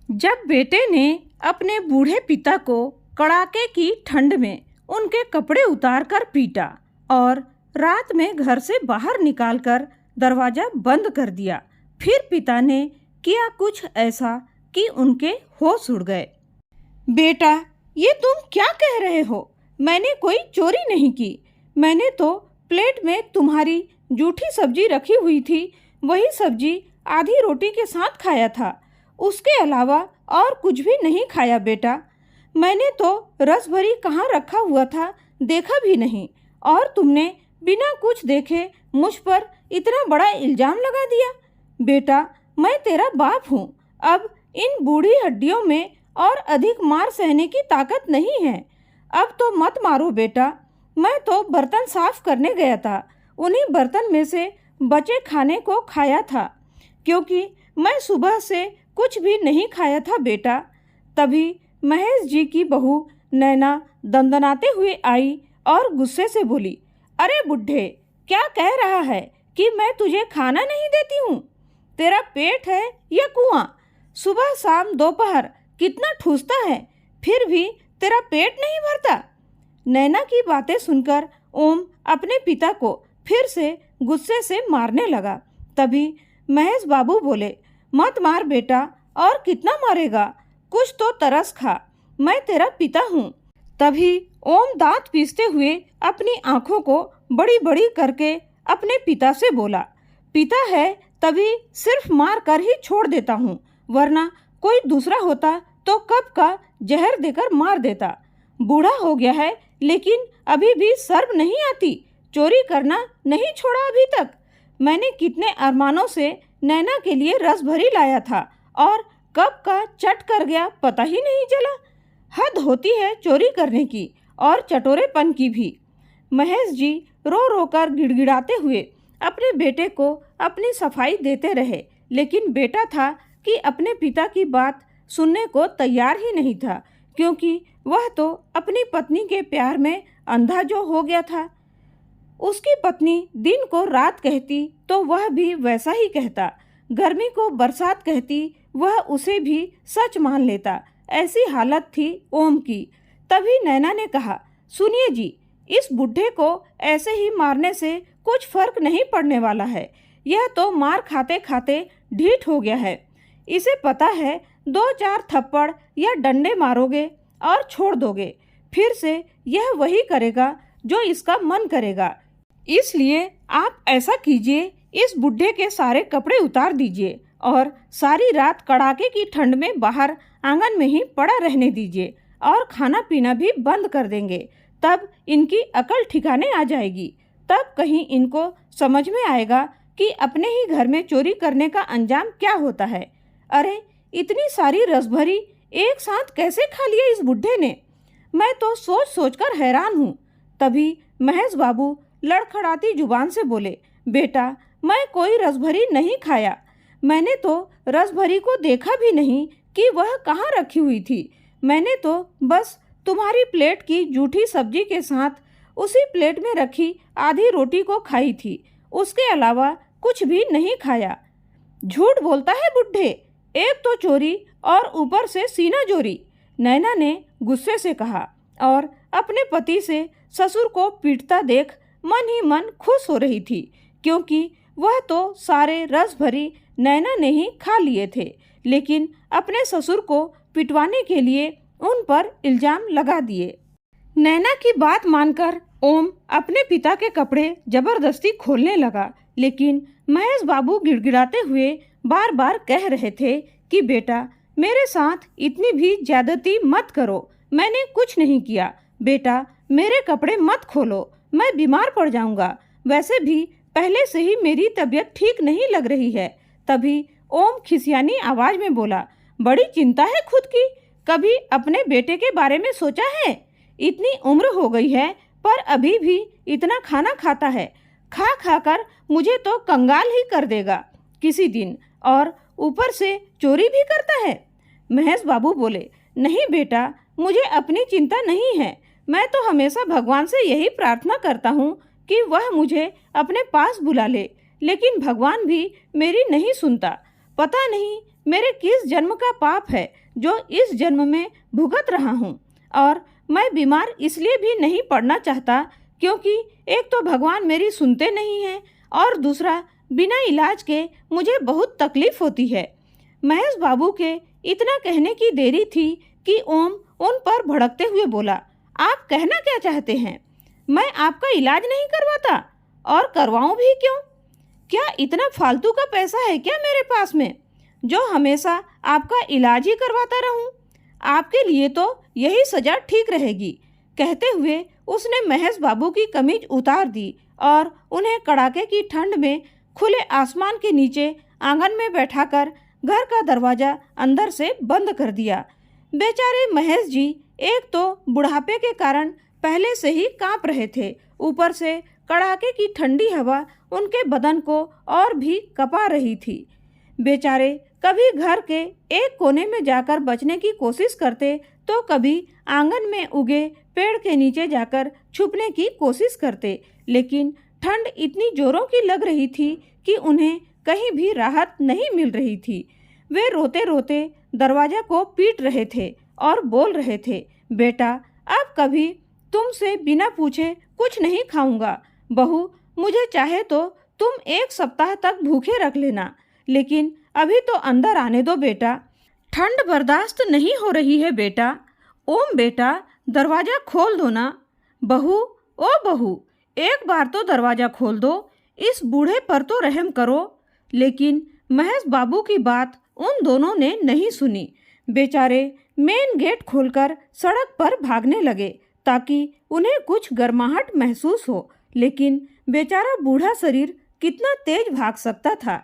जब बेटे ने अपने बूढ़े पिता को कड़ाके की ठंड में उनके कपड़े उतारकर पीटा और रात में घर से बाहर निकालकर दरवाज़ा बंद कर दिया, फिर पिता ने किया कुछ ऐसा कि उनके होश उड़ गए। बेटा, ये तुम क्या कह रहे हो? मैंने कोई चोरी नहीं की। मैंने तो प्लेट में तुम्हारी जूठी सब्जी रखी हुई थी, वही सब्जी आधी रोटी के साथ खाया था। उसके अलावा और कुछ भी नहीं खाया बेटा। मैंने तो रस भरी कहाँ रखा हुआ था देखा भी नहीं, और तुमने बिना कुछ देखे मुझ पर इतना बड़ा इल्ज़ाम लगा दिया। बेटा, मैं तेरा बाप हूँ। अब इन बूढ़ी हड्डियों में और अधिक मार सहने की ताकत नहीं है। अब तो मत मारो बेटा। मैं तो बर्तन साफ करने गया था, उन्हीं बर्तन में से बचे खाने को खाया था, क्योंकि मैं सुबह से कुछ भी नहीं खाया था बेटा। तभी महेश जी की बहू नैना दंदनाते हुए आई और गुस्से से बोली, अरे बुढ़े, क्या कह रहा है कि मैं तुझे खाना नहीं देती हूँ? तेरा पेट है या कुआं? सुबह शाम दोपहर कितना ठूसता है, फिर भी तेरा पेट नहीं भरता। नैना की बातें सुनकर ओम अपने पिता को फिर से गुस्से से मारने लगा। तभी महेश बाबू बोले, मत मार बेटा, और कितना मारेगा? कुछ तो तरस खा, मैं तेरा पिता हूँ। तभी ओम दांत पीसते हुए अपनी आंखों को बड़ी बड़ी करके अपने पिता से बोला, पिता है तभी सिर्फ मार कर ही छोड़ देता हूँ, वरना कोई दूसरा होता तो कब का जहर देकर मार देता। बूढ़ा हो गया है लेकिन अभी भी शर्म नहीं आती, चोरी करना नहीं छोड़ा अभी तक। मैंने कितने अरमानों से नैना के लिए रस भरी लाया था और कब का चट कर गया पता ही नहीं चला। हद होती है चोरी करने की और चटोरेपन की भी। महेश जी रो रो कर गिड़गिड़ाते हुए अपने बेटे को अपनी सफाई देते रहे, लेकिन बेटा था कि अपने पिता की बात सुनने को तैयार ही नहीं था, क्योंकि वह तो अपनी पत्नी के प्यार में अंधा जो हो गया था। उसकी पत्नी दिन को रात कहती तो वह भी वैसा ही कहता, गर्मी को बरसात कहती वह उसे भी सच मान लेता। ऐसी हालत थी ओम की। तभी नैना ने कहा, सुनिए जी, इस बुढ़े को ऐसे ही मारने से कुछ फर्क नहीं पड़ने वाला है। यह तो मार खाते खाते ढीठ हो गया है। इसे पता है 2-4 थप्पड़ या डंडे मारोगे और छोड़ दोगे, फिर से यह वही करेगा जो इसका मन करेगा। इसलिए आप ऐसा कीजिए, इस बुढ़े के सारे कपड़े उतार दीजिए और सारी रात कड़ाके की ठंड में बाहर आंगन में ही पड़ा रहने दीजिए और खाना पीना भी बंद कर देंगे। तब इनकी अकल ठिकाने आ जाएगी। तब कहीं इनको समझ में आएगा कि अपने ही घर में चोरी करने का अंजाम क्या होता है। अरे, इतनी सारी रसभरी एक साथ कैसे खा लिया इस बुढ़े ने? मैं तो सोच सोच कर हैरान हूँ। तभी महेश बाबू लड़खड़ाती जुबान से बोले, बेटा, मैं कोई रसभरी नहीं खाया। मैंने तो रसभरी को देखा भी नहीं कि वह कहाँ रखी हुई थी। मैंने तो बस तुम्हारी प्लेट की जूठी सब्जी के साथ उसी प्लेट में रखी आधी रोटी को खाई थी, उसके अलावा कुछ भी नहीं खाया। झूठ बोलता है बुढ़े, एक तो चोरी और ऊपर से सीना जोरी, नैना ने गुस्से से कहा और अपने पति से ससुर को पीटता देख मन ही मन खुश हो रही थी, क्योंकि वह तो सारे रस भरी नैना ने ही खा लिए थे, लेकिन अपने ससुर को पिटवाने के लिए उन पर इल्जाम लगा दिए। नैना की बात मानकर ओम अपने पिता के कपड़े जबरदस्ती खोलने लगा, लेकिन महेश बाबू गिड़गिड़ाते हुए बार बार कह रहे थे कि बेटा, मेरे साथ इतनी भी ज्यादती मत करो, मैंने कुछ नहीं किया। बेटा, मेरे कपड़े मत खोलो, मैं बीमार पड़ जाऊंगा। वैसे भी पहले से ही मेरी तबीयत ठीक नहीं लग रही है। तभी ओम खिसियानी आवाज में बोला, बड़ी चिंता है खुद की, कभी अपने बेटे के बारे में सोचा है? इतनी उम्र हो गई है पर अभी भी इतना खाना खाता है, खा खा कर मुझे तो कंगाल ही कर देगा किसी दिन, और ऊपर से चोरी भी करता है। महेश बाबू बोले, नहीं बेटा, मुझे अपनी चिंता नहीं है। मैं तो हमेशा भगवान से यही प्रार्थना करता हूँ कि वह मुझे अपने पास बुला ले, लेकिन भगवान भी मेरी नहीं सुनता। पता नहीं मेरे किस जन्म का पाप है जो इस जन्म में भुगत रहा हूँ। और मैं बीमार इसलिए भी नहीं पड़ना चाहता क्योंकि एक तो भगवान मेरी सुनते नहीं हैं और दूसरा बिना इलाज के मुझे बहुत तकलीफ होती है। महेश बाबू के इतना कहने की देरी थी कि ओम उन पर भड़कते हुए बोला, आप कहना क्या चाहते हैं? मैं आपका इलाज नहीं करवाता और करवाऊं भी क्यों? क्या इतना फालतू का पैसा है क्या मेरे पास में जो हमेशा आपका इलाज ही करवाता रहूं? आपके लिए तो यही सजा ठीक रहेगी। कहते हुए उसने महेश बाबू की कमीज उतार दी और उन्हें कड़ाके की ठंड में खुले आसमान के नीचे आंगन में बैठाकर घर का दरवाजा अंदर से बंद कर दिया। बेचारे महेश जी एक तो बुढ़ापे के कारण पहले से ही कांप रहे थे, ऊपर से कड़ाके की ठंडी हवा उनके बदन को और भी कपा रही थी। बेचारे कभी घर के एक कोने में जाकर बचने की कोशिश करते तो कभी आंगन में उगे पेड़ के नीचे जाकर छुपने की कोशिश करते, लेकिन ठंड इतनी जोरों की लग रही थी कि उन्हें कहीं भी राहत नहीं मिल रही थी। वे रोते रोते दरवाजा को पीट रहे थे और बोल रहे थे, बेटा अब कभी तुमसे बिना पूछे कुछ नहीं खाऊंगा। बहू, मुझे चाहे तो तुम 1 सप्ताह तक भूखे रख लेना, लेकिन अभी तो अंदर आने दो बेटा। ठंड बर्दाश्त नहीं हो रही है बेटा। ओम बेटा, दरवाज़ा खोल दो ना। बहू, ओ बहू, एक बार तो दरवाज़ा खोल दो, इस बूढ़े पर तो रहम करो। लेकिन महेश बाबू की बात उन दोनों ने नहीं सुनी। बेचारे मेन गेट खोलकर सड़क पर भागने लगे ताकि उन्हें कुछ गर्माहट महसूस हो, लेकिन बेचारा बूढ़ा शरीर कितना तेज भाग सकता था।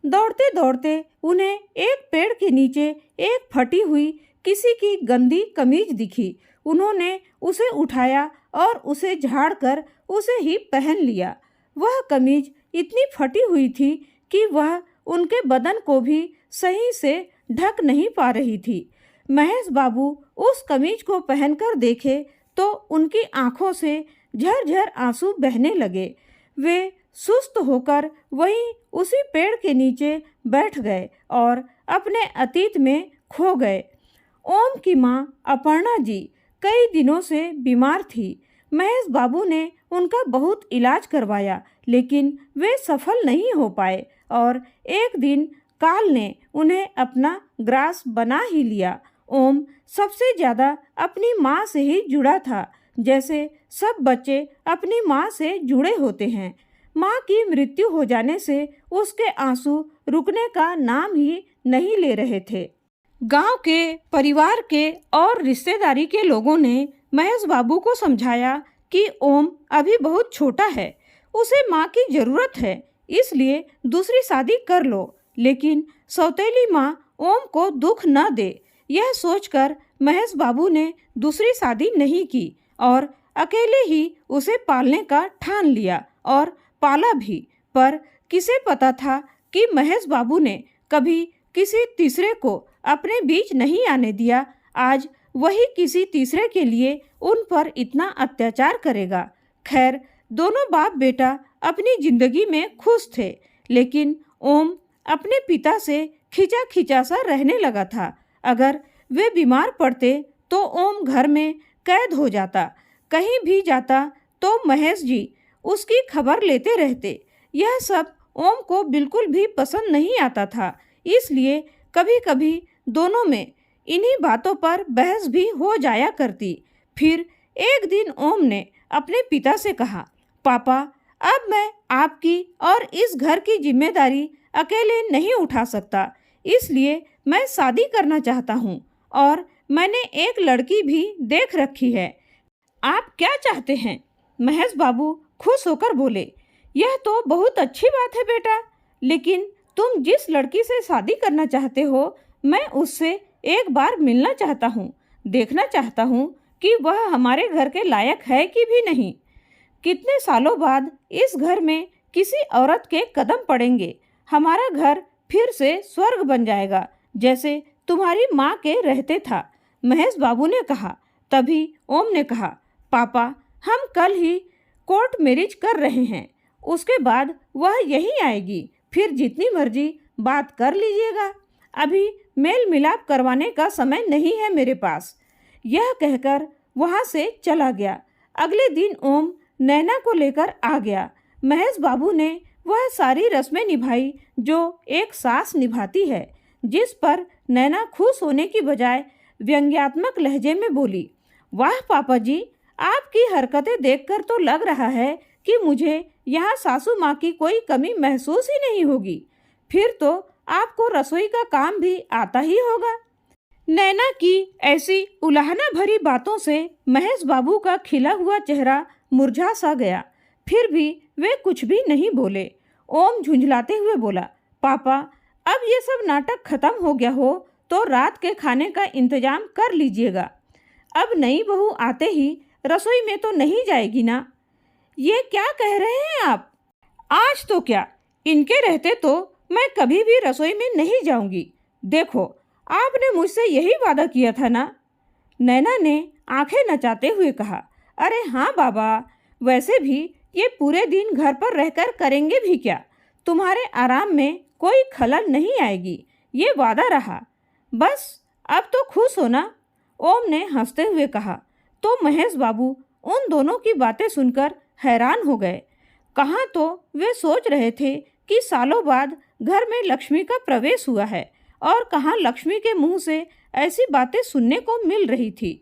दौड़ते दौड़ते उन्हें एक पेड़ के नीचे एक फटी हुई किसी की गंदी कमीज दिखी। उन्होंने उसे उठाया और उसे झाड़कर उसे ही पहन लिया। वह कमीज इतनी फटी हुई थी कि वह उनके बदन को भी सही से ढक नहीं पा रही थी। महेश बाबू उस कमीज को पहनकर देखे तो उनकी आंखों से झरझर आंसू बहने लगे। वे सुस्त होकर वहीं उसी पेड़ के नीचे बैठ गए और अपने अतीत में खो गए। ओम की माँ अपर्णा जी कई दिनों से बीमार थी। महेश बाबू ने उनका बहुत इलाज करवाया, लेकिन वे सफल नहीं हो पाए और एक दिन काल ने उन्हें अपना ग्रास बना ही लिया। ओम सबसे ज़्यादा अपनी माँ से ही जुड़ा था, जैसे सब बच्चे अपनी माँ से जुड़े होते हैं। माँ की मृत्यु हो जाने से उसके आंसू रुकने का नाम ही नहीं ले रहे थे। गांव के, परिवार के और रिश्तेदारी के लोगों ने महेश बाबू को समझाया कि ओम अभी बहुत छोटा है, उसे माँ की ज़रूरत है, इसलिए दूसरी शादी कर लो। लेकिन सौतेली माँ ओम को दुख न दे, यह सोचकर महेश बाबू ने दूसरी शादी नहीं की और अकेले ही उसे पालने का ठान लिया और पाला भी। पर किसे पता था कि महेश बाबू ने कभी किसी तीसरे को अपने बीच नहीं आने दिया। आज वही किसी तीसरे के लिए उन पर इतना अत्याचार करेगा। खैर, दोनों बाप बेटा अपनी जिंदगी में खुश थे, लेकिन ओम अपने पिता से खिंचा खिंचा सा रहने लगा था। अगर वे बीमार पड़ते तो ओम घर में कैद हो जाता, कहीं भी जाता तो महेश जी उसकी खबर लेते रहते। यह सब ओम को बिल्कुल भी पसंद नहीं आता था, इसलिए कभी कभी दोनों में इन्हीं बातों पर बहस भी हो जाया करती। फिर एक दिन ओम ने अपने पिता से कहा, पापा, अब मैं आपकी और इस घर की जिम्मेदारी अकेले नहीं उठा सकता, इसलिए मैं शादी करना चाहता हूँ और मैंने एक लड़की भी देख रखी है। आप क्या चाहते हैं? महेश बाबू खुश होकर बोले, यह तो बहुत अच्छी बात है बेटा, लेकिन तुम जिस लड़की से शादी करना चाहते हो, मैं उससे एक बार मिलना चाहता हूँ, देखना चाहता हूँ कि वह हमारे घर के लायक है कि भी नहीं। कितने सालों बाद इस घर में किसी औरत के कदम पड़ेंगे, हमारा घर फिर से स्वर्ग बन जाएगा, जैसे तुम्हारी माँ के रहते था। महेश बाबू ने कहा। तभी ओम ने कहा, पापा, हम कल ही कोर्ट मैरिज कर रहे हैं, उसके बाद वह यहीं आएगी, फिर जितनी मर्जी बात कर लीजिएगा। अभी मेल मिलाप करवाने का समय नहीं है मेरे पास। यह कहकर वहाँ से चला गया। अगले दिन ओम नैना को लेकर आ गया। महेश बाबू ने वह सारी रस्में निभाई जो एक सास निभाती है, जिस पर नैना खुश होने की बजाय व्यंग्यात्मक लहजे में बोली, वाह पापा जी, आपकी हरकतें देखकर तो लग रहा है कि मुझे यहाँ सासू माँ की कोई कमी महसूस ही नहीं होगी। फिर तो आपको रसोई का काम भी आता ही होगा। नैना की ऐसी उलाहना भरी बातों से महेश बाबू का खिला हुआ चेहरा मुरझा सा गया। फिर भी वे कुछ भी नहीं बोले। ओम झुंझलाते हुए बोला, पापा, अब ये सब नाटक खत्म हो गया हो तो रात के खाने का इंतजाम कर लीजिएगा। अब नई बहू आते ही रसोई में तो नहीं जाएगी ना? ये क्या कह रहे हैं आप? आज तो क्या, इनके रहते तो मैं कभी भी रसोई में नहीं जाऊंगी। देखो, आपने मुझसे यही वादा किया था ना? नैना ने आंखें नचाते हुए कहा, अरे हाँ बाबा, वैसे भी ये पूरे दिन घर पर रहकर करेंगे भी क्या? तुम्हारे आराम में कोई खलल नहीं आएगी, ये वादा रहा। बस अब तो खुश हो ना? ओम ने हंसते हुए कहा। तो महेश बाबू उन दोनों की बातें सुनकर हैरान हो गए। कहाँ तो वे सोच रहे थे कि सालों बाद घर में लक्ष्मी का प्रवेश हुआ है और कहाँ लक्ष्मी के मुंह से ऐसी बातें सुनने को मिल रही थी।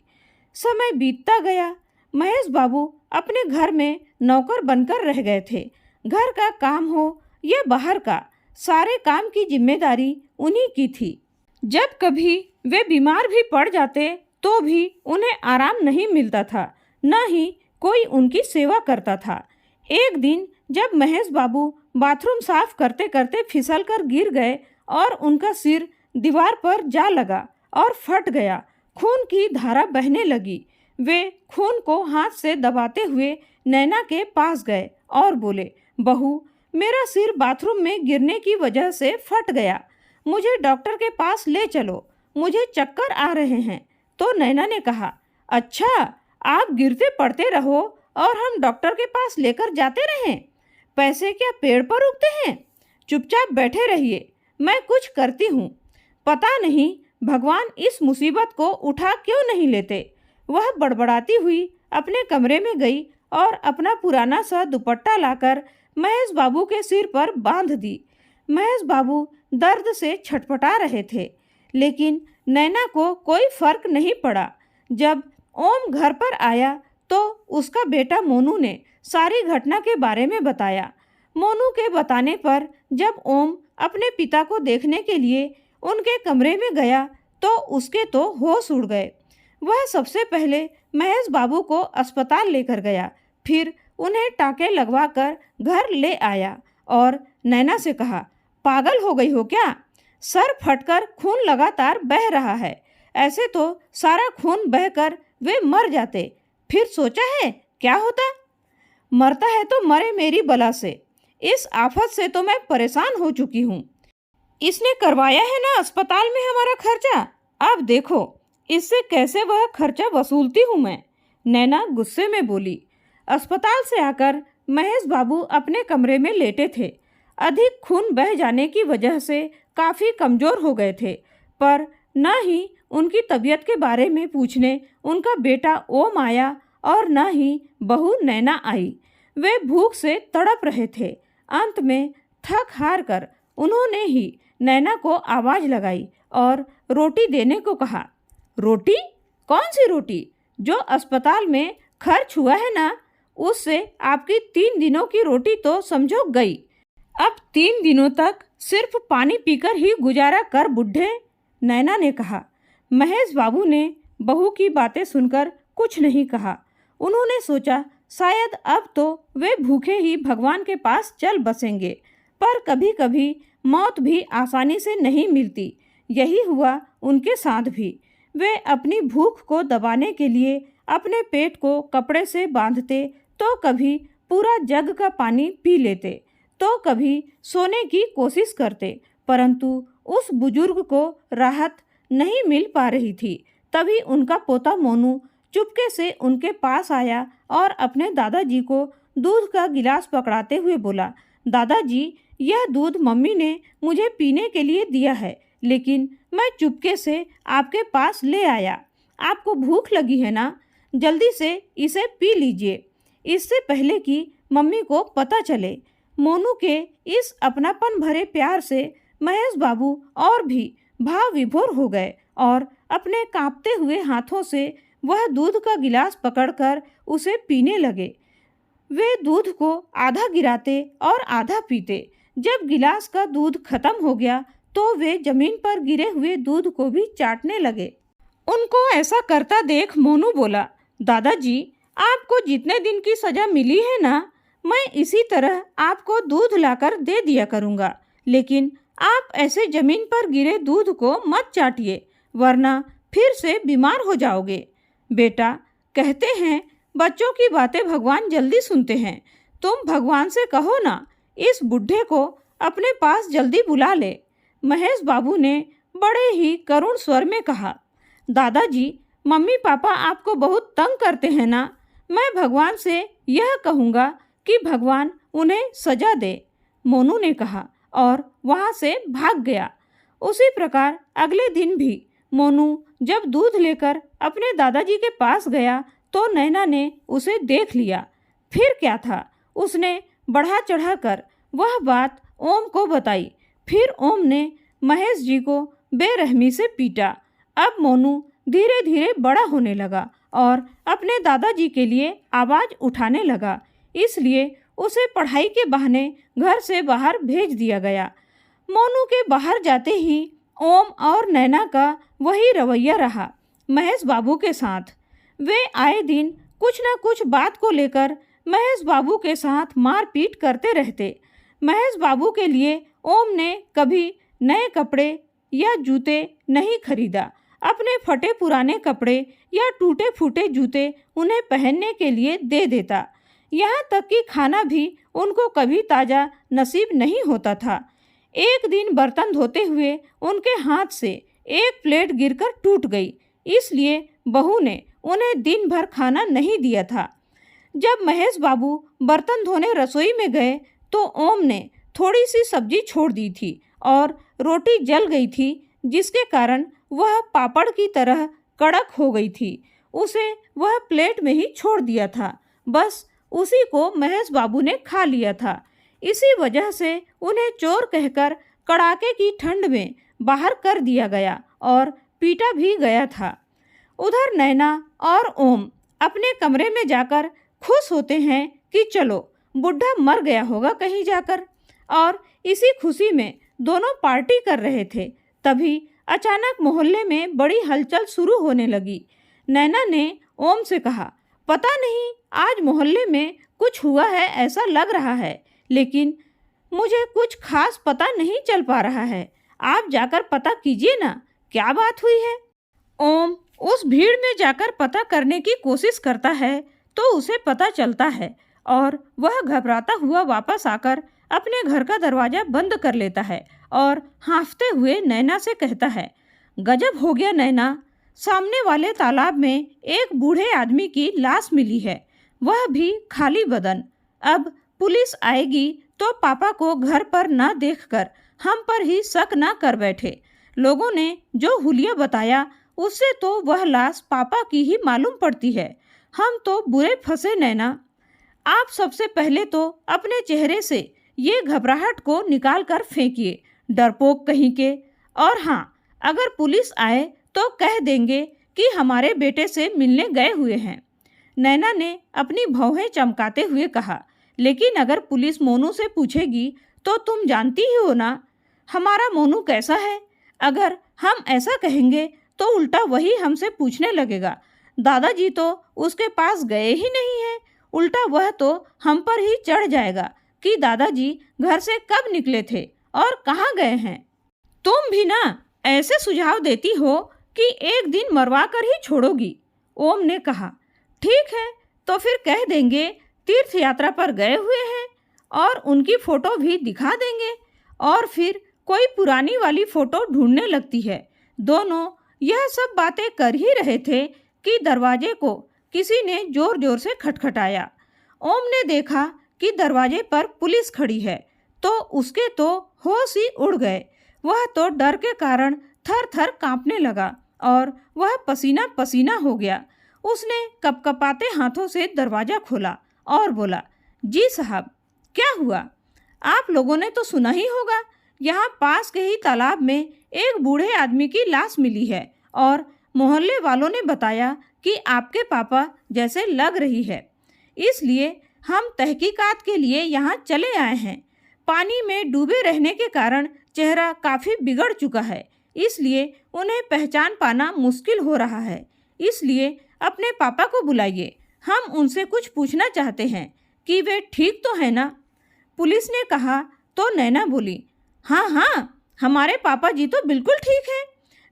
समय बीतता गया। महेश बाबू अपने घर में नौकर बनकर रह गए थे। घर का काम हो या बाहर का, सारे काम की जिम्मेदारी उन्हीं की थी। जब कभी वे बीमार भी पड़ जाते तो भी उन्हें आराम नहीं मिलता था, न ही कोई उनकी सेवा करता था। एक दिन जब महेश बाबू बाथरूम साफ करते करते फिसलकर गिर गए और उनका सिर दीवार पर जा लगा और फट गया। खून की धारा बहने लगी। वे खून को हाथ से दबाते हुए नैना के पास गए और बोले, बहू, मेरा सिर बाथरूम में गिरने की वजह से फट गया, मुझे डॉक्टर के पास ले चलो, मुझे चक्कर आ रहे हैं। तो नैना ने कहा, अच्छा, आप गिरते पड़ते रहो और हम डॉक्टर के पास लेकर जाते रहें? पैसे क्या पेड़ पर उगते हैं? चुपचाप बैठे रहिए, मैं कुछ करती हूँ। पता नहीं भगवान इस मुसीबत को उठा क्यों नहीं लेते। वह बड़बड़ाती हुई अपने कमरे में गई और अपना पुराना सा दुपट्टा लाकर महेश बाबू के सिर पर बांध दी। महेश बाबू दर्द से छटपटा रहे थे, लेकिन नैना को कोई फर्क नहीं पड़ा। जब ओम घर पर आया तो उसका बेटा मोनू ने सारी घटना के बारे में बताया। मोनू के बताने पर जब ओम अपने पिता को देखने के लिए उनके कमरे में गया तो उसके तो होश उड़ गए। वह सबसे पहले महेश बाबू को अस्पताल लेकर गया, फिर उन्हें टाँके लगवाकर घर ले आया और नैना से कहा, पागल हो गई हो क्या? सर फटकर खून लगातार बह रहा है, ऐसे तो सारा खून बहकर वे मर जाते, फिर सोचा है क्या होता? मरता है तो मरे मेरी बला से, इस आफत से तो मैं परेशान हो चुकी हूँ। इसने करवाया है ना अस्पताल में हमारा खर्चा, अब देखो इससे कैसे वह खर्चा वसूलती हूँ मैं। नैना गुस्से में बोली। अस्पताल से आकर महेश बाबू अपने कमरे में लेटे थे। अधिक खून बह जाने की वजह से काफ़ी कमज़ोर हो गए थे, पर न ही उनकी तबीयत के बारे में पूछने उनका बेटा ओम आया और न ही बहू नैना आई। वे भूख से तड़प रहे थे। अंत में थक हार कर उन्होंने ही नैना को आवाज़ लगाई और रोटी देने को कहा। रोटी? कौन सी रोटी? जो अस्पताल में खर्च हुआ है ना, उससे आपकी 3 दिनों की रोटी तो समझो गई। अब 3 दिनों तक सिर्फ पानी पीकर ही गुजारा कर बुढ़े। नैना ने कहा। महेश बाबू ने बहू की बातें सुनकर कुछ नहीं कहा। उन्होंने सोचा शायद अब तो वे भूखे ही भगवान के पास चल बसेंगे, पर कभी कभी मौत भी आसानी से नहीं मिलती। यही हुआ उनके साथ भी। वे अपनी भूख को दबाने के लिए अपने पेट को कपड़े से बांधते, तो कभी पूरा जग का पानी पी लेते, तो कभी सोने की कोशिश करते, परंतु उस बुजुर्ग को राहत नहीं मिल पा रही थी। तभी उनका पोता मोनू चुपके से उनके पास आया और अपने दादाजी को दूध का गिलास पकड़ाते हुए बोला, दादाजी, यह दूध मम्मी ने मुझे पीने के लिए दिया है, लेकिन मैं चुपके से आपके पास ले आया। आपको भूख लगी है ना? जल्दी से इसे पी लीजिए, इससे पहले कि मम्मी को पता चले। मोनू के इस अपनापन भरे प्यार से महेश बाबू और भी भाव विभोर हो गए और अपने कांपते हुए हाथों से वह दूध का गिलास पकड़कर उसे पीने लगे। वे दूध को आधा गिराते और आधा पीते। जब गिलास का दूध खत्म हो गया तो वे जमीन पर गिरे हुए दूध को भी चाटने लगे। उनको ऐसा करता देख मोनू बोला, दादाजी, आपको जितने दिन की सजा मिली है ना, मैं इसी तरह आपको दूध लाकर दे दिया करूँगा, लेकिन आप ऐसे जमीन पर गिरे दूध को मत चाटिए, वरना फिर से बीमार हो जाओगे। बेटा, कहते हैं बच्चों की बातें भगवान जल्दी सुनते हैं। तुम भगवान से कहो ना, इस बुढ़े को अपने पास जल्दी बुला ले। महेश बाबू ने बड़े ही करुण स्वर में कहा, दादाजी, मम्मी पापा आपको बहुत तंग करते हैं ना, मैं भगवान से यह कहूँगा कि भगवान उन्हें सजा दे। मोनू ने कहा और वहाँ से भाग गया। उसी प्रकार अगले दिन भी मोनू जब दूध लेकर अपने दादाजी के पास गया तो नैना ने उसे देख लिया। फिर क्या था, उसने बढ़ा चढ़ा कर वह बात ओम को बताई। फिर ओम ने महेश जी को बेरहमी से पीटा। अब मोनू धीरे धीरे बड़ा होने लगा और अपने दादाजी के लिए आवाज़ उठाने लगा, इसलिए उसे पढ़ाई के बहाने घर से बाहर भेज दिया गया। मोनू के बाहर जाते ही ओम और नैना का वही रवैया रहा महेश बाबू के साथ। वे आए दिन कुछ न कुछ बात को लेकर महेश बाबू के साथ मारपीट करते रहते। महेश बाबू के लिए ओम ने कभी नए कपड़े या जूते नहीं खरीदा। अपने फटे पुराने कपड़े या टूटे फूटे जूते उन्हें पहनने के लिए दे देता। यहाँ तक कि खाना भी उनको कभी ताज़ा नसीब नहीं होता था। एक दिन बर्तन धोते हुए उनके हाथ से एक प्लेट गिरकर टूट गई, इसलिए बहू ने उन्हें दिन भर खाना नहीं दिया था। जब महेश बाबू बर्तन धोने रसोई में गए तो ओम ने थोड़ी सी सब्जी छोड़ दी थी और रोटी जल गई थी, जिसके कारण वह पापड़ की तरह कड़क हो गई थी। उसे वह प्लेट में ही छोड़ दिया था, बस उसी को महेश बाबू ने खा लिया था। इसी वजह से उन्हें चोर कहकर कड़ाके की ठंड में बाहर कर दिया गया और पीटा भी गया था। उधर नैना और ओम अपने कमरे में जाकर खुश होते हैं कि चलो बुढ़ा मर गया होगा कहीं जाकर, और इसी खुशी में दोनों पार्टी कर रहे थे। तभी अचानक मोहल्ले में बड़ी हलचल शुरू होने लगी। नैना ने ओम से कहा, पता नहीं आज मोहल्ले में कुछ हुआ है ऐसा लग रहा है, लेकिन मुझे कुछ खास पता नहीं चल पा रहा है। आप जाकर पता कीजिए ना, क्या बात हुई है। ओम उस भीड़ में जाकर पता करने की कोशिश करता है तो उसे पता चलता है और वह घबराता हुआ वापस आकर अपने घर का दरवाज़ा बंद कर लेता है और हाँफते हुए नैना से कहता है, गजब हो गया नैना, सामने वाले तालाब में एक बूढ़े आदमी की लाश मिली है, वह भी खाली बदन। अब पुलिस आएगी तो पापा को घर पर न देखकर हम पर ही शक न कर बैठे। लोगों ने जो हुलिया बताया उससे तो वह लाश पापा की ही मालूम पड़ती है। हम तो बुरे फंसे नैना। आप सबसे पहले तो अपने चेहरे से ये घबराहट को निकाल कर फेंकिए, डरपोक कहीं के। और हाँ, अगर पुलिस आए तो कह देंगे कि हमारे बेटे से मिलने गए हुए हैं। नैना ने अपनी भौहें चमकाते हुए कहा, लेकिन अगर पुलिस मोनू से पूछेगी तो तुम जानती ही हो ना हमारा मोनू कैसा है। अगर हम ऐसा कहेंगे तो उल्टा वही हमसे पूछने लगेगा, दादाजी तो उसके पास गए ही नहीं हैं। उल्टा वह तो हम पर ही चढ़ जाएगा कि दादाजी घर से कब निकले थे और कहाँ गए हैं। तुम भी ना ऐसे सुझाव देती हो कि एक दिन मरवा कर ही छोड़ोगी। ओम ने कहा, ठीक है तो फिर कह देंगे तीर्थ यात्रा पर गए हुए हैं और उनकी फ़ोटो भी दिखा देंगे, और फिर कोई पुरानी वाली फ़ोटो ढूंढने लगती है। दोनों यह सब बातें कर ही रहे थे कि दरवाजे को किसी ने ज़ोर ज़ोर से खटखटाया। ओम ने देखा कि दरवाजे पर पुलिस खड़ी है तो उसके तो होश ही उड़ गए। वह तो डर के कारण थर थर कांपने लगा और वह पसीना पसीना हो गया। उसने कपकपाते हाथों से दरवाज़ा खोला और बोला, जी साहब, क्या हुआ? आप लोगों ने तो सुना ही होगा, यहाँ पास के ही तालाब में एक बूढ़े आदमी की लाश मिली है और मोहल्ले वालों ने बताया कि आपके पापा जैसे लग रही है। इसलिए हम तहकीकात के लिए यहाँ चले आए हैं। पानी में डूबे रहने के कारण चेहरा काफ़ी बिगड़ चुका है, इसलिए उन्हें पहचान पाना मुश्किल हो रहा है। इसलिए अपने पापा को बुलाइए, हम उनसे कुछ पूछना चाहते हैं कि वे ठीक तो हैं ना? पुलिस ने कहा तो नैना बोली, हाँ हाँ, हमारे पापा जी तो बिल्कुल ठीक हैं।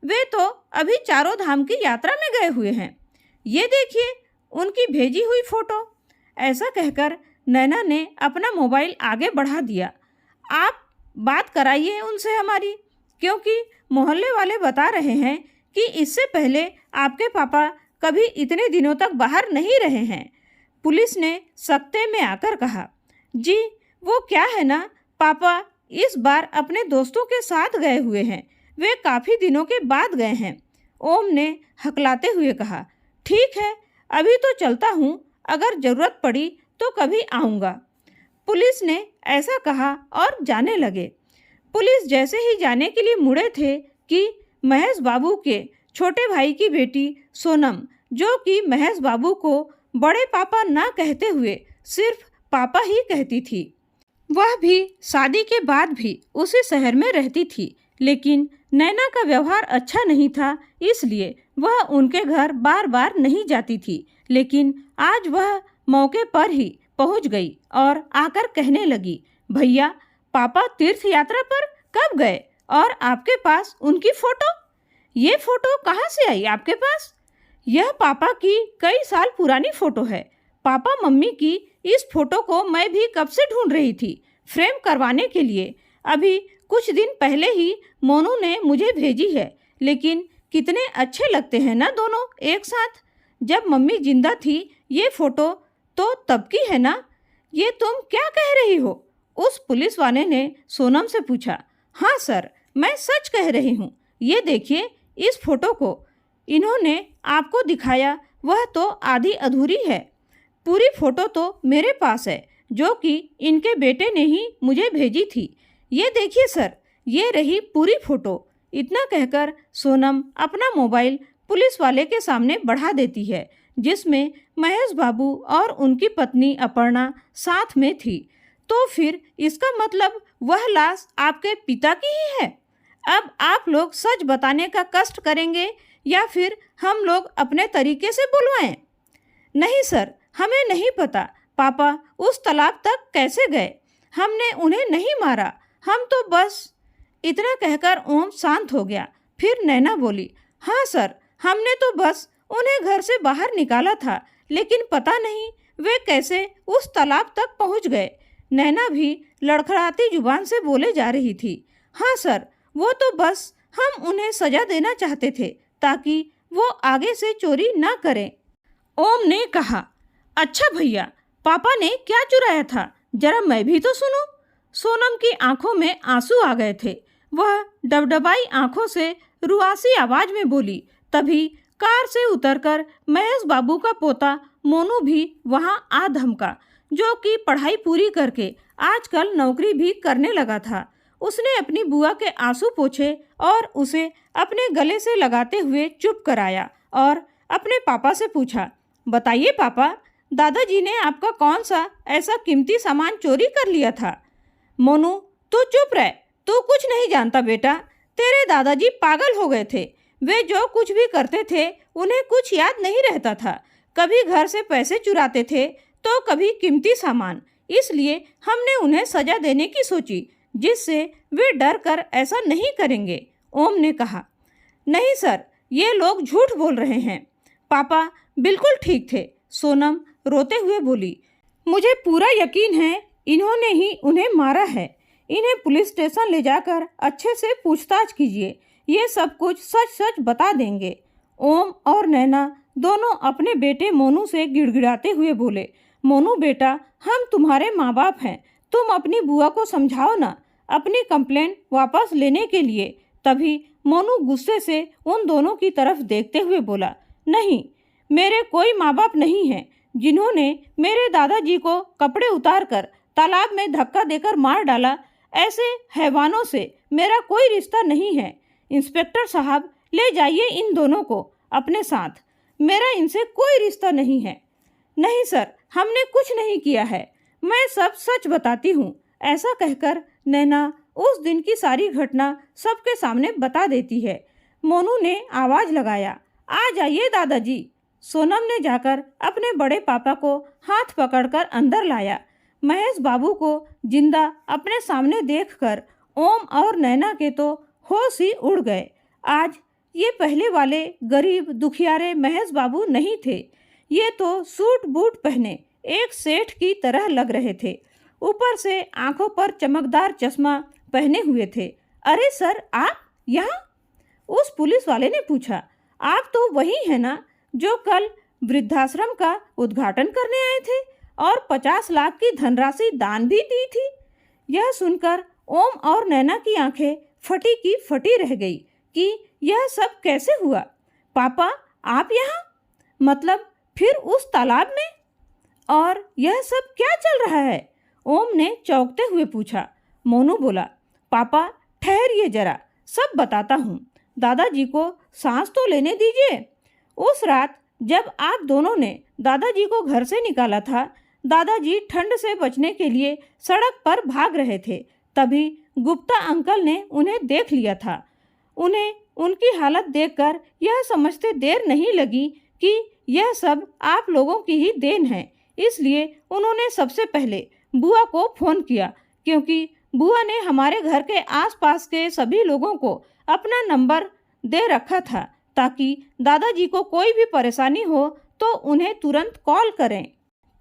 वे तो अभी चारों धाम की यात्रा में गए हुए हैं। ये देखिए उनकी भेजी हुई फ़ोटो। ऐसा कहकर नैना ने अपना मोबाइल आगे बढ़ा दिया। आप बात कराइए उनसे हमारी, क्योंकि मोहल्ले वाले बता रहे हैं कि इससे पहले आपके पापा कभी इतने दिनों तक बाहर नहीं रहे हैं। पुलिस ने सख्ते में आकर कहा, जी वो क्या है ना, पापा इस बार अपने दोस्तों के साथ गए हुए हैं। वे काफ़ी दिनों के बाद गए हैं। ओम ने हकलाते हुए कहा, ठीक है, अभी तो चलता हूँ, अगर ज़रूरत पड़ी तो कभी आऊँगा। पुलिस ने ऐसा कहा और जाने लगे। पुलिस जैसे ही जाने के लिए मुड़े थे कि महेश बाबू के छोटे भाई की बेटी सोनम, जो कि महेश बाबू को बड़े पापा ना कहते हुए सिर्फ पापा ही कहती थी, वह भी शादी के बाद भी उसी शहर में रहती थी, लेकिन नैना का व्यवहार अच्छा नहीं था, इसलिए वह उनके घर बार बार नहीं जाती थी। लेकिन आज वह मौके पर ही पहुंच गई और आकर कहने लगी, भैया पापा तीर्थ यात्रा पर कब गए और आपके पास उनकी फ़ोटो? ये फ़ोटो कहाँ से आई आपके पास? यह पापा की कई साल पुरानी फ़ोटो है। पापा मम्मी की इस फ़ोटो को मैं भी कब से ढूंढ रही थी फ्रेम करवाने के लिए। अभी कुछ दिन पहले ही मोनू ने मुझे भेजी है, लेकिन कितने अच्छे लगते हैं ना दोनों एक साथ। जब मम्मी जिंदा थी ये फ़ोटो तो तब की है ना? ये तुम क्या कह रही हो? उस पुलिस वाले ने सोनम से पूछा। हाँ सर, मैं सच कह रही हूँ। ये देखिए इस फ़ोटो को इन्होंने आपको दिखाया, वह तो आधी अधूरी है। पूरी फ़ोटो तो मेरे पास है, जो कि इनके बेटे ने ही मुझे भेजी थी। ये देखिए सर, ये रही पूरी फ़ोटो। इतना कहकर सोनम अपना मोबाइल पुलिस वाले के सामने बढ़ा देती है, जिसमें महेश बाबू और उनकी पत्नी अपर्णा साथ में थी। तो फिर इसका मतलब वह लाश आपके पिता की ही है। अब आप लोग सच बताने का कष्ट करेंगे या फिर हम लोग अपने तरीके से बुलवाएं? नहीं सर, हमें नहीं पता पापा उस तालाब तक कैसे गए। हमने उन्हें नहीं मारा, हम तो बस। इतना कहकर ओम शांत हो गया। फिर नैना बोली, हाँ सर, हमने तो बस उन्हें घर से बाहर निकाला था, लेकिन पता नहीं वे कैसे उस तालाब तक पहुंच गए। नैना भी लड़खड़ाती जुबान से बोले जा रही थी, हाँ सर, वो तो बस हम उन्हें सजा देना चाहते थे ताकि वो आगे से चोरी ना करें। ओम ने कहा, अच्छा भैया, पापा ने क्या चुराया था, जरा मैं भी तो सुनूं। सोनम की आंखों में आंसू आ गए थे। वह डबडबाई आंखों से रुआसी आवाज में बोली। तभी कार से उतरकर महेश बाबू का पोता मोनू भी वहां आ धमका, जो कि पढ़ाई पूरी करके आजकल नौकरी भी करने लगा था। उसने अपनी बुआ के आंसू पोंछे और उसे अपने गले से लगाते हुए चुप कराया और अपने पापा से पूछा, बताइए पापा, दादाजी ने आपका कौन सा ऐसा कीमती सामान चोरी कर लिया था? मोनू, तू चुप रह, तू कुछ नहीं जानता बेटा। तेरे दादाजी पागल हो गए थे। वे जो कुछ भी करते थे उन्हें कुछ याद नहीं रहता था। कभी घर से पैसे चुराते थे तो कभी कीमती सामान। इसलिए हमने उन्हें सजा देने की सोची, जिससे वे डर कर ऐसा नहीं करेंगे। ओम ने कहा, नहीं सर, ये लोग झूठ बोल रहे हैं। पापा बिल्कुल ठीक थे। सोनम रोते हुए बोली, मुझे पूरा यकीन है इन्होंने ही उन्हें मारा है। इन्हें पुलिस स्टेशन ले जाकर अच्छे से पूछताछ कीजिए, ये सब कुछ सच सच बता देंगे। ओम और नैना दोनों अपने बेटे मोनू से गिड़गिड़ाते हुए बोले, मोनू बेटा, हम तुम्हारे माँ बाप हैं, तुम अपनी बुआ को समझाओ ना। अपनी कंप्लेंट वापस लेने के लिए। तभी मोनू गुस्से से उन दोनों की तरफ देखते हुए बोला, नहीं, मेरे कोई माँ बाप नहीं हैं जिन्होंने मेरे दादाजी को कपड़े उतारकर तालाब में धक्का देकर मार डाला। ऐसे हैवानों से मेरा कोई रिश्ता नहीं है। इंस्पेक्टर साहब, ले जाइए इन दोनों को अपने साथ, मेरा इनसे कोई रिश्ता नहीं है। नहीं सर, हमने कुछ नहीं किया है, मैं सब सच बताती हूँ। ऐसा कहकर नैना उस दिन की सारी घटना सबके सामने बता देती है। मोनू ने आवाज़ लगाया, आ जाइए दादाजी। सोनम ने जाकर अपने बड़े पापा को हाथ पकड़कर अंदर लाया। महेश बाबू को जिंदा अपने सामने देखकर ओम और नैना के तो होश ही उड़ गए। आज ये पहले वाले गरीब दुखियारे महेश बाबू नहीं थे। ये तो सूट बूट पहने एक सेठ की तरह लग रहे थे। ऊपर से आंखों पर चमकदार चश्मा पहने हुए थे। अरे सर, आप यहाँ? उस पुलिस वाले ने पूछा। आप तो वही हैं ना जो कल वृद्धाश्रम का उद्घाटन करने आए थे और 50 लाख की धनराशि दान भी दी थी। यह सुनकर ओम और नैना की आंखें फटी की फटी रह गई कि यह सब कैसे हुआ। पापा, आप यहाँ? मतलब फिर उस तालाब में? और यह सब क्या चल रहा है? ओम ने चौंकते हुए पूछा। मोनू बोला, पापा ठहरिए जरा, सब बताता हूँ। दादाजी को सांस तो लेने दीजिए। उस रात जब आप दोनों ने दादाजी को घर से निकाला था, दादाजी ठंड से बचने के लिए सड़क पर भाग रहे थे। तभी गुप्ता अंकल ने उन्हें देख लिया था। उन्हें उनकी हालत देखकर यह समझते देर नहीं लगी कि यह सब आप लोगों की ही देन है। इसलिए उन्होंने सबसे पहले बुआ को फ़ोन किया, क्योंकि बुआ ने हमारे घर के आसपास के सभी लोगों को अपना नंबर दे रखा था ताकि दादाजी को कोई भी परेशानी हो तो उन्हें तुरंत कॉल करें।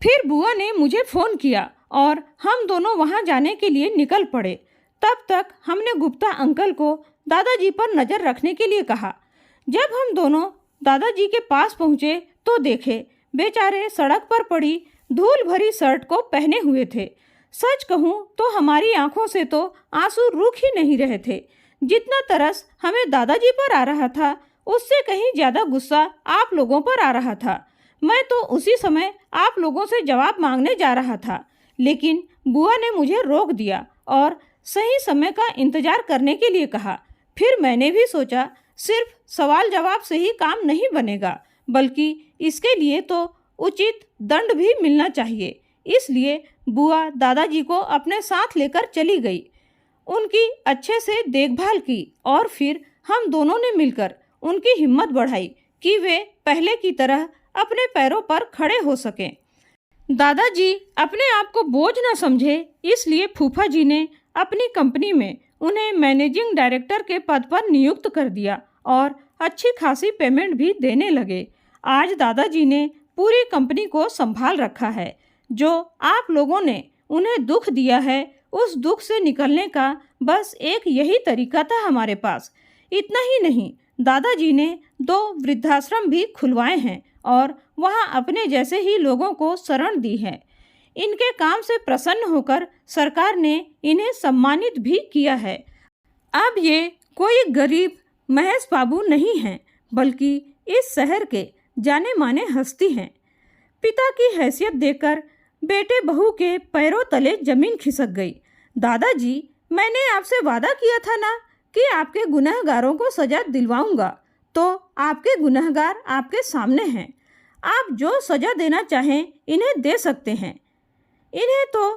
फिर बुआ ने मुझे फ़ोन किया और हम दोनों वहां जाने के लिए निकल पड़े। तब तक हमने गुप्ता अंकल को दादाजी पर नज़र रखने के लिए कहा। जब हम दोनों दादाजी के पास पहुँचे तो देखे बेचारे सड़क पर पड़ी धूल भरी शर्ट को पहने हुए थे। सच कहूँ तो हमारी आंखों से तो आंसू रुक ही नहीं रहे थे। जितना तरस हमें दादाजी पर आ रहा था, उससे कहीं ज़्यादा गुस्सा आप लोगों पर आ रहा था। मैं तो उसी समय आप लोगों से जवाब मांगने जा रहा था, लेकिन बुआ ने मुझे रोक दिया और सही समय का इंतज़ार करने के लिए कहा। फिर मैंने भी सोचा सिर्फ सवाल जवाब से ही काम नहीं बनेगा, बल्कि इसके लिए तो उचित दंड भी मिलना चाहिए। इसलिए बुआ दादाजी को अपने साथ लेकर चली गई, उनकी अच्छे से देखभाल की और फिर हम दोनों ने मिलकर उनकी हिम्मत बढ़ाई कि वे पहले की तरह अपने पैरों पर खड़े हो सकें। दादाजी अपने आप को बोझ न समझे, इसलिए फूफा जी ने अपनी कंपनी में उन्हें मैनेजिंग डायरेक्टर के पद पर नियुक्त कर दिया और अच्छी खासी पेमेंट भी देने लगे। आज दादाजी ने पूरी कंपनी को संभाल रखा है। जो आप लोगों ने उन्हें दुख दिया है, उस दुख से निकलने का बस एक यही तरीका था हमारे पास। इतना ही नहीं, दादाजी ने 2 वृद्धाश्रम भी खुलवाए हैं और वहां अपने जैसे ही लोगों को शरण दी है। इनके काम से प्रसन्न होकर सरकार ने इन्हें सम्मानित भी किया है। अब ये कोई गरीब महेश बाबू नहीं हैं, बल्कि इस शहर के जाने माने हस्ती हैं। पिता की हैसियत देखकर बेटे बहू के पैरों तले जमीन खिसक गई। दादाजी, मैंने आपसे वादा किया था ना कि आपके गुनहगारों को सजा दिलवाऊंगा, तो आपके गुनहगार आपके सामने हैं। आप जो सजा देना चाहें इन्हें दे सकते हैं। इन्हें तो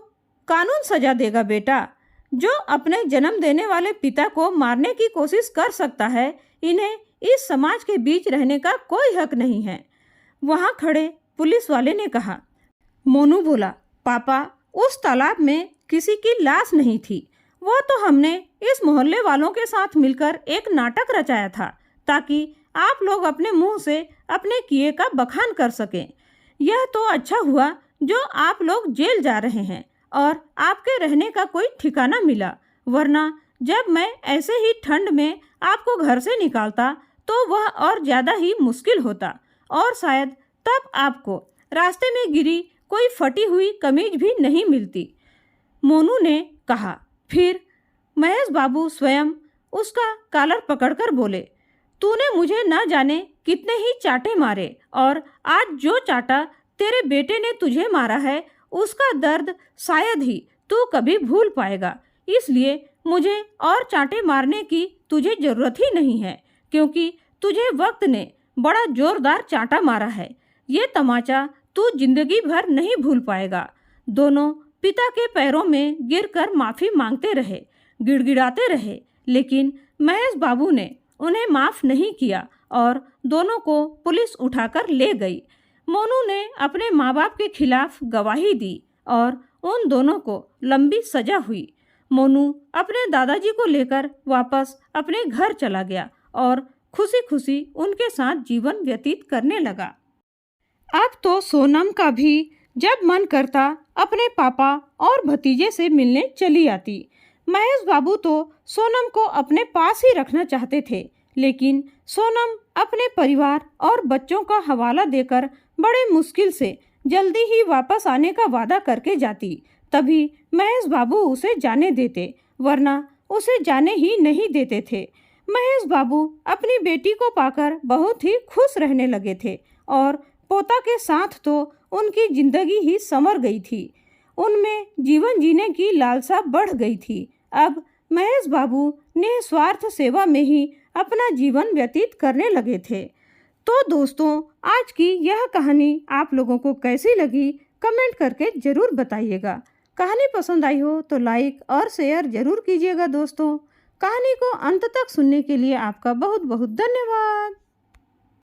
कानून सजा देगा बेटा। जो अपने जन्म देने वाले पिता को मारने की कोशिश कर सकता है, इन्हें इस समाज के बीच रहने का कोई हक नहीं है। वहाँ खड़े पुलिस वाले ने कहा। मोनू बोला, पापा, उस तालाब में किसी की लाश नहीं थी। वो तो हमने इस मोहल्ले वालों के साथ मिलकर एक नाटक रचाया था ताकि आप लोग अपने मुंह से अपने किए का बखान कर सकें। यह तो अच्छा हुआ जो आप लोग जेल जा रहे हैं और आपके रहने का कोई ठिकाना मिला, वरना जब मैं ऐसे ही ठंड में आपको घर से निकालता तो वह और ज़्यादा ही मुश्किल होता और शायद तब आपको रास्ते में गिरी कोई फटी हुई कमीज भी नहीं मिलती। मोनू ने कहा। फिर महेश बाबू स्वयं उसका कॉलर पकड़कर बोले, तूने मुझे न जाने कितने ही चाटे मारे और आज जो चाटा तेरे बेटे ने तुझे मारा है उसका दर्द शायद ही तू कभी भूल पाएगा। इसलिए मुझे और चाटे मारने की तुझे जरूरत ही नहीं है, क्योंकि तुझे वक्त ने बड़ा जोरदार चाटा मारा है। ये तमाचा तू जिंदगी भर नहीं भूल पाएगा। दोनों पिता के पैरों में गिरकर माफी मांगते रहे, गिड़गिड़ाते रहे, लेकिन महेश बाबू ने उन्हें माफ नहीं किया और दोनों को पुलिस उठाकर ले गई। मोनू ने अपने माँ बाप के खिलाफ गवाही दी और उन दोनों को लंबी सजा हुई। मोनू अपने दादाजी को लेकर वापस अपने घर चला गया और खुशी खुशी उनके साथ जीवन व्यतीत करने लगा। अब तो सोनम का भी जब मन करता अपने पापा और भतीजे से मिलने चली आती। महेश बाबू तो सोनम को अपने पास ही रखना चाहते थे, लेकिन सोनम अपने परिवार और बच्चों का हवाला देकर बड़े मुश्किल से जल्दी ही वापस आने का वादा करके जाती। तभी महेश बाबू उसे जाने देते, वरना उसे जाने ही नहीं देते थे। महेश बाबू अपनी बेटी को पाकर बहुत ही खुश रहने लगे थे और पोता के साथ तो उनकी जिंदगी ही संवर गई थी। उनमें जीवन जीने की लालसा बढ़ गई थी। अब महेश बाबू निस्वार्थ सेवा में ही अपना जीवन व्यतीत करने लगे थे। तो दोस्तों, आज की यह कहानी आप लोगों को कैसी लगी कमेंट करके ज़रूर बताइएगा। कहानी पसंद आई हो तो लाइक और शेयर ज़रूर कीजिएगा दोस्तों। कहानी को अंत तक सुनने के लिए आपका बहुत बहुत धन्यवाद।